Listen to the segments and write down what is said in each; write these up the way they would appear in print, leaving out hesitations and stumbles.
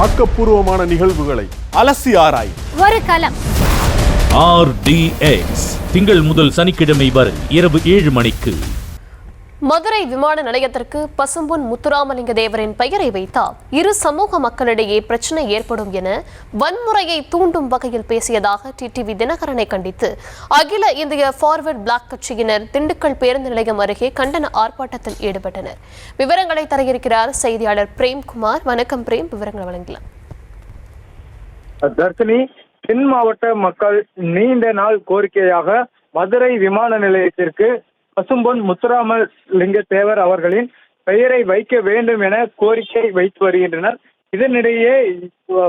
ஆக்கப்பூர்வமான நிகழ்வுகளை அலசி ஆராய் ஒரு களம். RDX திங்கள் முதல் சனிக்கிழமை வரை இரவு 7 மணிக்கு. மதுரை விமான நிலையத்திற்கு பசும்பொன் முத்துராமலிங்க தேவரின் பெயரை வைத்தால் இரு சமூக மக்களிடையே பிரச்சனை ஏற்படும் என வன்முறையை தூண்டும் வகையில் பேசியதாக டிடிவி தினகரனை கண்டித்து அகில இந்திய ஃபார்வர்ட் பிளாக் கட்சியினர் திண்டுக்கல் பேருந்து நிலையம் அருகே கண்டன ஆர்ப்பாட்டத்தில் ஈடுபட்டனர். விவரங்களை தர இருக்கிறார் செய்தியாளர் பிரேம்குமார். வணக்கம் பிரேம், விவரங்களை வழங்கலாம். தர்ஷினி, தென் மாவட்ட மக்கள் நீண்ட நாள் கோரிக்கையாக மதுரை விமான நிலையத்திற்கு பசும்பொன் முத்துராமலிங்க தேவர் அவர்களின் பெயரை வைக்க வேண்டும் என கோரிக்கை வைத்து வருகின்றனர். இதனிடையே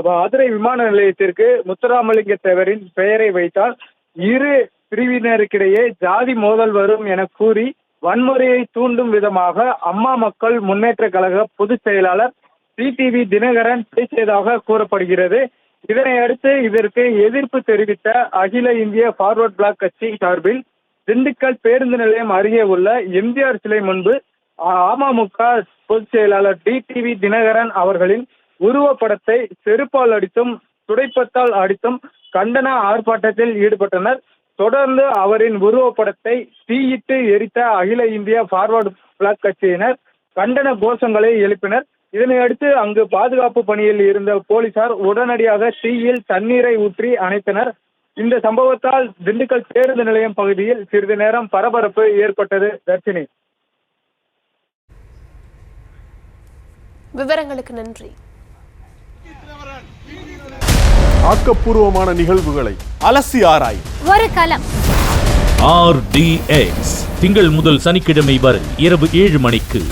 மதுரை விமான நிலையத்திற்கு முத்துராமலிங்க தேவரின் பெயரை வைத்தால் இரு பிரிவினருக்கிடையே ஜாதி மோதல் வரும் என கூறி வன்முறையை தூண்டும் விதமாக அம்மா மக்கள் முன்னேற்ற கழக பொதுச் செயலாளர் டிடிவி தினகரன் பேசியதாக கூறப்படுகிறது. இதனை அடுத்து இதற்கு எதிர்ப்பு தெரிவித்த அகில இந்திய ஃபார்வர்ட் பிளாக் கட்சி சார்பில் திண்டுக்கல் பேருந்து நிலையம் அருகே உள்ள எம்ஜிஆர் சிலை முன்பு அமமுக பொதுச் செயலாளர் டிடிவி தினகரன் அவர்களின் உருவப்படத்தை செருப்பால் அடித்தும் துடைப்பத்தால் அடித்தும் கண்டன ஆர்ப்பாட்டத்தில் ஈடுபட்டனர். தொடர்ந்து அவரின் உருவப்படத்தை தீயிட்டு எரித்த அகில இந்திய ஃபார்வர்ட் பிளாக் கட்சியினர் கண்டன கோஷங்களை எழுப்பினர். இதனை அடுத்து அங்கு பாதுகாப்பு பணியில் இருந்த போலீசார் உடனடியாக தீயில் தண்ணீரை ஊற்றி அணைத்தனர். இந்த சம்பவத்தால் திண்டுக்கல் பேருந்து நிலையம் பகுதியில் சிறிது நேரம் பரபரப்பு ஏற்பட்டது. தர்ஷினி, விவரங்களுக்கு நன்றி. ஆக்கப்பூர்வமான நிகழ்வுகளை அலசி ஆராய் ஒரு களம். RDX திங்கள் முதல் சனிக்கிழமை வரை இரவு 7 மணிக்கு.